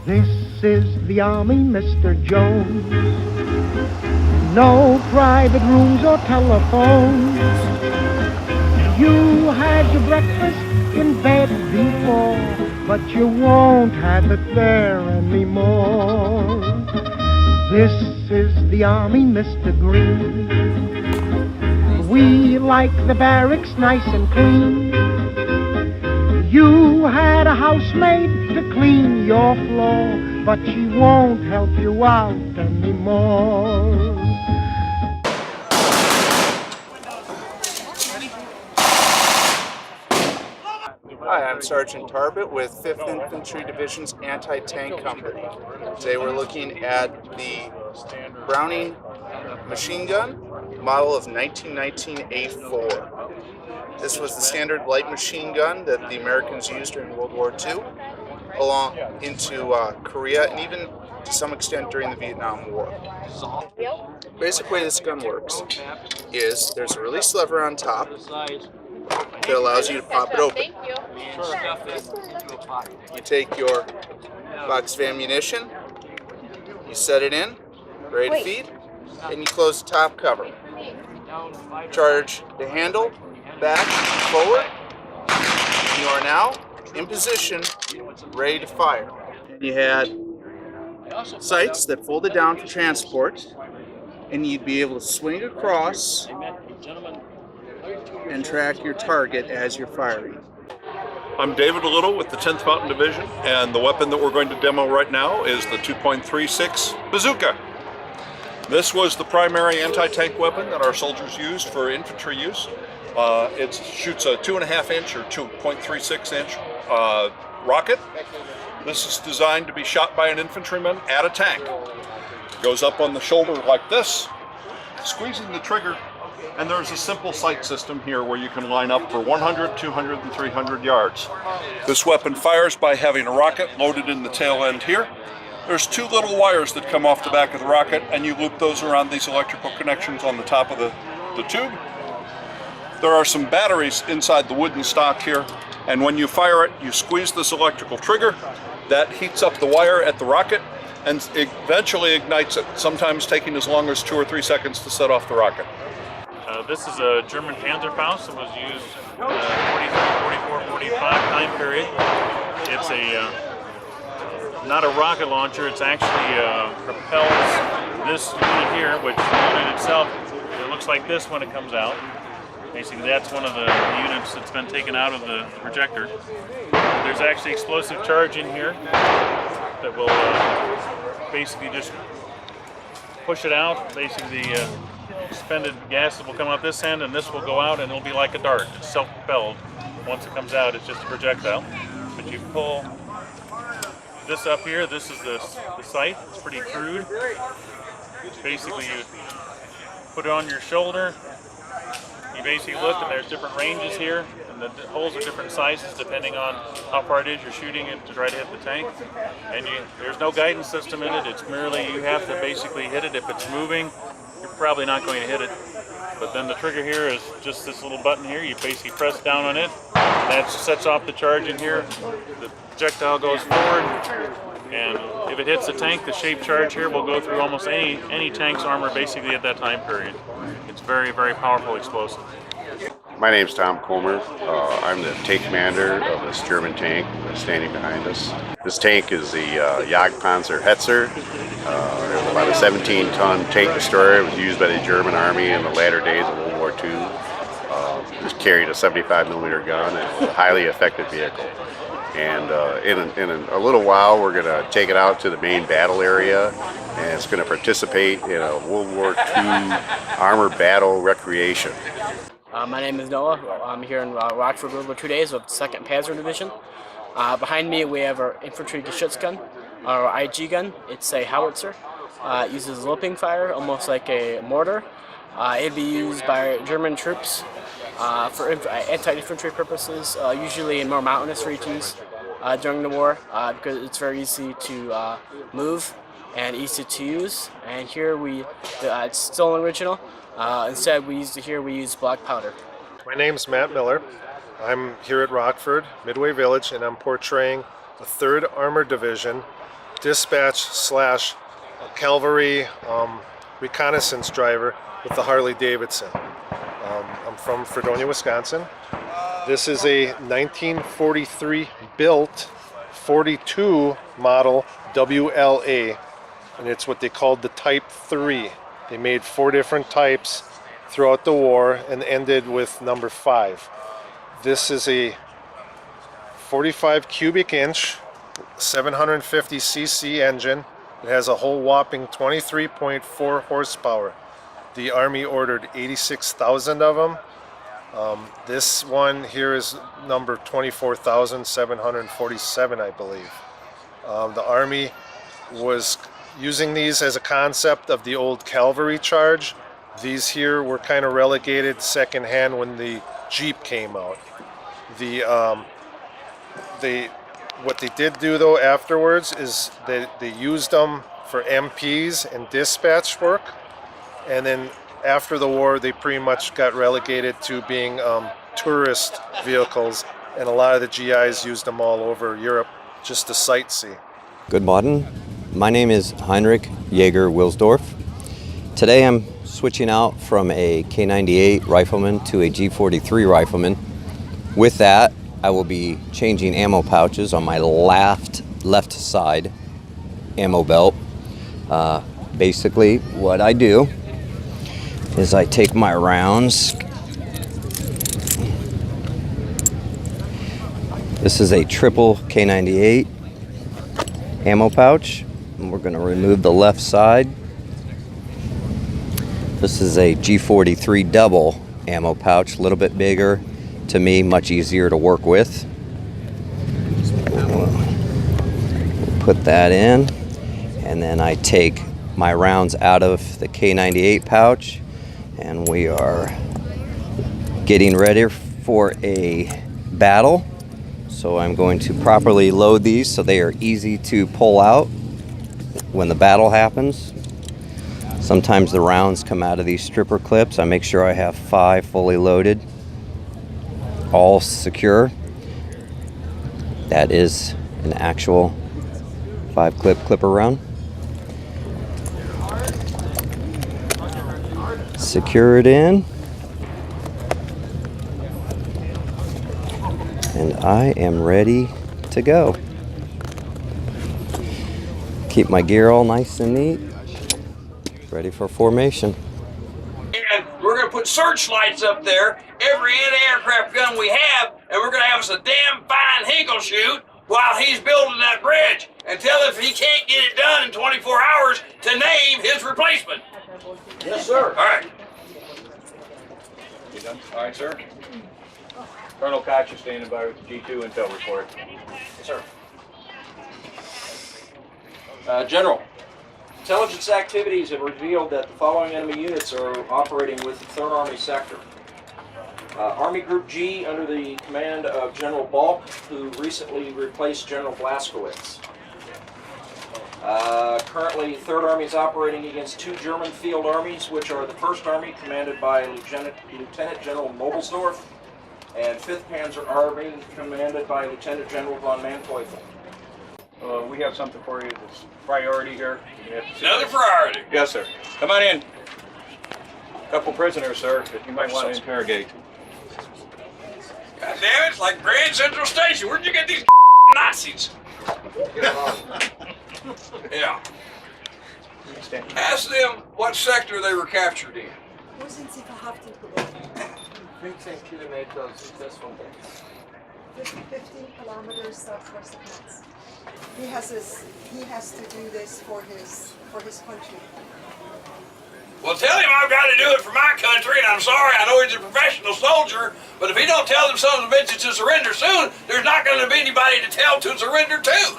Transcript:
This is the Army, Mr. Jones. No private rooms or telephones. You had your breakfast in bed before, but you won't have it there anymore. This is the Army, Mr. Green. We like the barracks nice and clean. You had a housemaid to clean your floor, but she won't help you out anymore. Hi, I'm Sergeant Tarbett with 5th Infantry Division's Anti-Tank Company. Today we're looking at the Browning machine gun, model of 1919 A4. This was the standard light machine gun that the Americans used during World War II, along into Korea, and even to some extent during the Vietnam War. Basic way this gun works is there's a release lever on top that allows you to pop it open. You take your box of ammunition, you set it in, ready to feed, and you close the top cover. Charge the handle back, forward. You are now in position, ready to fire. You had sights that folded down for transport, and you'd be able to swing across and track your target as you're firing. I'm David Little with the 10th Mountain Division, and the weapon that we're going to demo right now is the 2.36 bazooka. This was the primary anti-tank weapon that our soldiers used for infantry use. It shoots a 2.5 inch or 2.36 inch rocket. This is designed to be shot by an infantryman at a tank. It goes up on the shoulder like this, squeezing the trigger, and there's a simple sight system here where you can line up for 100, 200, and 300 yards. This weapon fires by having a rocket loaded in the tail end here. There's two little wires that come off the back of the rocket, and you loop those around these electrical connections on the top of the tube. There are some batteries inside the wooden stock here, and when you fire it, you squeeze this electrical trigger. That heats up the wire at the rocket and eventually ignites it, sometimes taking as long as 2 or 3 seconds to set off the rocket. This is a German Panzerfaust that was used 43, 44, 45 time period. It's not a rocket launcher, it's actually propels this unit here, which the unit itself, it looks like this when it comes out. Basically that's one of the units that's been taken out of the projector. There's actually explosive charge in here that will basically just push it out. Basically the suspended gases will come out this end and this will go out and it'll be like a dart. It's self-propelled. Once it comes out it's just a projectile. But you pull this up here, this is the sight. It's pretty crude. Basically you put it on your shoulder. You basically look and there's different ranges here, and the holes are different sizes depending on how far it is you're shooting it to try to hit the tank. And there's no guidance system in it, it's merely you have to basically hit it. If it's moving, you're probably not going to hit it. But then the trigger here is just this little button here, you basically press down on it, that sets off the charge in here, the projectile goes forward, and if it hits the tank, the shape charge here will go through almost any tank's armor basically at that time period. It's very, very powerful explosive. My name's Tom Comer. I'm the tank commander of this German tank that's standing behind us. This tank is the Jagdpanzer Hetzer. It was about a 17-ton tank destroyer. It was used by the German Army in the latter days of World War II. It carried a 75mm gun and a highly effective vehicle. And in a little while, we're going to take it out to the main battle area, and it's going to participate in a World War II armor battle recreation. My name is Noah. I'm here in Rockford, WWII Days with 2nd Panzer Division. Behind me, we have our infantry Geschützgun, our IG gun. It's a howitzer. It uses looping fire, almost like a mortar. It'd be used by German troops for anti-infantry purposes, usually in more mountainous regions during the war, because it's very easy to move and easy to use. And here it's still an original. Instead, we use black powder. My name's Matt Miller. I'm here at Rockford, Midway Village, and I'm portraying the 3rd Armored Division dispatch slash cavalry reconnaissance driver with the Harley Davidson. I'm from Fredonia, Wisconsin. This is a 1943 built 42 model WLA, and it's what they called the Type 3. They made 4 different types throughout the war and ended with number 5. This is a 45 cubic inch 750cc engine. It has a whole whopping 23.4 horsepower. The Army ordered 86,000 of them. This one here is number 24,747, I believe. The Army was using these as a concept of the old cavalry charge. These here were kind of relegated secondhand when the Jeep came out. What they did do though afterwards is they used them for MPs and dispatch work, and then after the war they pretty much got relegated to being tourist vehicles, and a lot of the GIs used them all over Europe just to sightsee. Good morning. My name is Heinrich Jaeger Wilsdorf. Today I'm switching out from a K98 rifleman to a G43 rifleman. With that, I will be changing ammo pouches on my left side ammo belt. Basically, what I do is I take my rounds. This is a triple K98 ammo pouch, and we're going to remove the left side. This is a G43 double ammo pouch, a little bit bigger. To me, much easier to work with. We'll put that in, and then I take my rounds out of the K98 pouch, and we are getting ready for a battle. So I'm going to properly load these so they are easy to pull out when the battle happens. Sometimes the rounds come out of these stripper clips. I make sure I have 5 fully loaded, all secure. That is an actual 5-clip clipper round. Secure it in. And I am ready to go. Keep my gear all nice and neat. Ready for formation. And we're going to put searchlights up there, every anti-aircraft gun we have, and we're going to have us a damn fine Hinkle shoot while he's building that bridge, until if he can't get it done in 24 hours, to name his replacement. Yes, sir. All right. You done? All right, sir. Colonel Koch is standing by with the G2 intel report. Yes, sir. General, intelligence activities have revealed that the following enemy units are operating with the 3rd Army sector. Army Group G under the command of General Balk, who recently replaced General Blaskowitz. Currently, 3rd Army is operating against 2 German field armies, which are the 1st Army, commanded by Lieutenant General Mobelsdorf, and 5th Panzer Army, commanded by Lieutenant General von Manteuffel. We have something for you that's priority here. Another priority. Yes, sir. Come on in. Couple prisoners, sir, that you might want to interrogate. God damn it, it's like Grand Central Station. Where'd you get these Nazis? Yeah. Ask them what sector they were captured in. Wo sind sie verhaftet geworden? 15 kilometers this one. 15 kilometers southwest of Metz. He has to do this for his country. Well, tell him I've got to do it for my country, and I'm sorry, I know he's a professional soldier, but if he don't tell them sons of bitches to surrender soon, there's not going to be anybody to tell to surrender to.